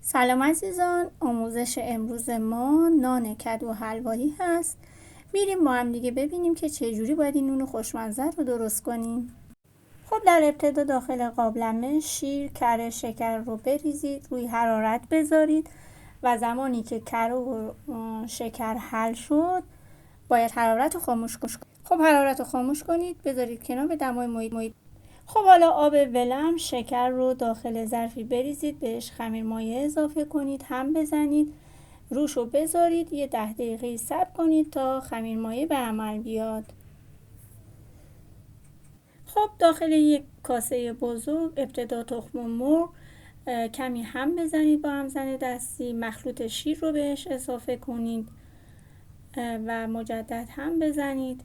سلام عزیزان، آموزش امروز ما نان کدو حلوایی هست. میریم با هم دیگه ببینیم که چجوری باید این نون خوشمزه رو درست کنیم. خب در ابتدا داخل قابلمه شیر، کره، شکر رو بریزید، روی حرارت بذارید و زمانی که کره و شکر حل شد باید حرارت رو خاموش کنید. خب حرارت رو خاموش کنید، بذارید کنار به دمای محیط. خب حالا آب ولم، شکر رو داخل ظرفی بریزید، بهش خمیر مایه اضافه کنید، هم بزنید، روش رو بذارید، یه 10 دقیقه صبر کنید تا خمیر مایه به عمل بیاد. خب داخل یک کاسه بزرگ ابتدا تخم مرغ کمی هم بزنید با همزن دستی، مخلوط شیر رو بهش اضافه کنید و مجدد هم بزنید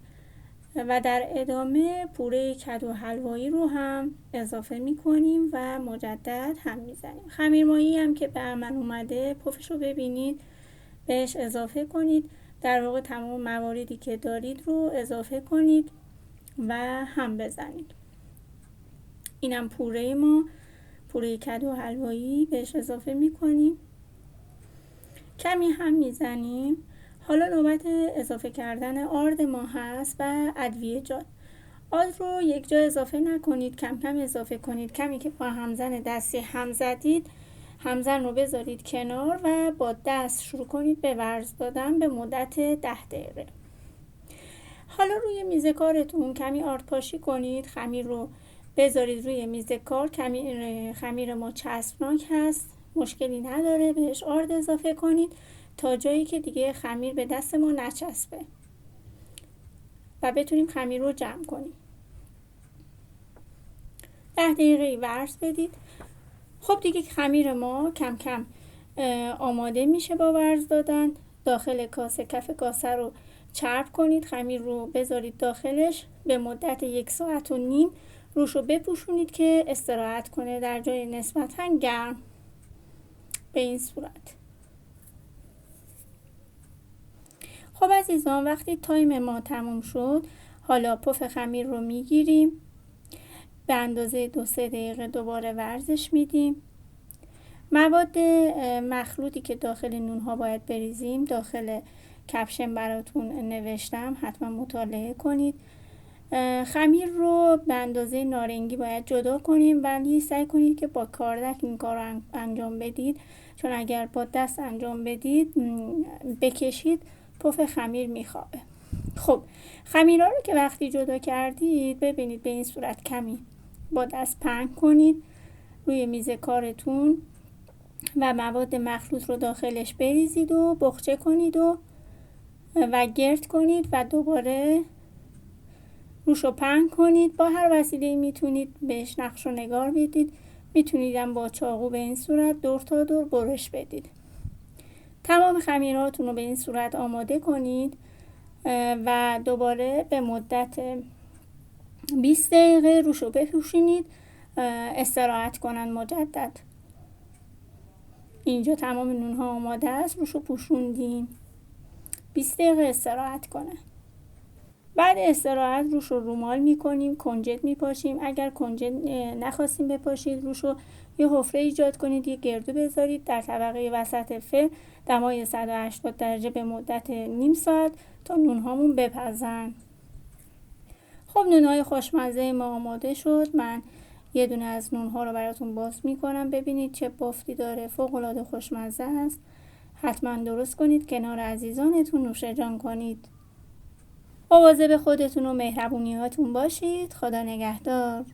و در ادامه پوره کدو حلوایی رو هم اضافه می کنیم و مجدد هم می زنیم. خمیرمایی هم که به عمل اومده پفش رو ببینید بهش اضافه کنید، در واقع تمام مواردی که دارید رو اضافه کنید و هم بزنید. اینم پوره ما، پوره کدو حلوایی بهش اضافه می کنیم، کمی هم می زنیم. حالا نوبت اضافه کردن آرد ما هست و ادویه‌جات. آرد رو یک جا اضافه نکنید، کم کم اضافه کنید. کمی که با همزن دستی هم زدید، همزن رو بذارید کنار و با دست شروع کنید به ورز دادن به مدت 10 دقیقه. حالا روی میز کارتون کمی آرد پاشی کنید، خمیر رو بذارید روی میز کار. خمیر ما چسبناک هست، مشکلی نداره، بهش آرد اضافه کنید تا جایی که دیگه خمیر به دست ما نچسبه و بتونیم خمیر رو جمع کنیم. 10 دقیقه ورز بدید. خب دیگه خمیر ما کم کم آماده میشه با ورز دادن. داخل کاسه، کف کاسه رو چرب کنید، خمیر رو بذارید داخلش به مدت 1.5 ساعت روش رو بپوشونید که استراحت کنه در جای نسبتاً گرم. به این صورت. خب عزیزان، وقتی تایم ما تموم شد، حالا پف خمیر رو میگیریم، به اندازه 2-3 دقیقه دوباره ورزش میدیم. مواد مخلوطی که داخل نونها باید بریزیم داخل کپشن براتون نوشتم، حتما مطالعه کنید. خمیر رو به اندازه نارنگی باید جدا کنیم، ولی سعی کنید که با کاردک این کار رو انجام بدید، چون اگر با دست انجام بدید بکشید پف خمیر میخوابه. خب خمیرها رو که وقتی جدا کردید ببینید به این صورت کمی با دست پهن کنید روی میز کارتون و مواد مخلوط رو داخلش بریزید و بخچه کنید و گرد کنید و دوباره روش رو پهن کنید. با هر وسیله میتونید بهش نقش و نگار بدید، میتونید هم با چاقو به این صورت دور تا دور برش بدید. تمام خمیراتون رو به این صورت آماده کنید و دوباره به مدت 20 دقیقه روش رو بپوشونید استراحت کنن مجدد. اینجا تمام نونها آماده است، روش رو پوشوندیم، 20 دقیقه استراحت کنه. بعد استراحت روش رو رومال میکنیم، کنجد میپاشیم. اگر کنجد نخواستیم بپاشید روش رو یه حفره ایجاد کنید، یه گردو بذارید در طبقه وسط فرن، دمای 180 درجه به مدت نیم ساعت تا نونهامون بپزن. خب نونهای خوشمزه ما آماده شد. من یه دونه از نونها رو براتون باز میکنم، ببینید چه بافتی داره، فوق العاده خوشمزه است. حتما درست کنید، کنار عزیزانتون نوش جان کنید. مواظب خودتون و مهربونیاتون باشید. خدا نگهدار.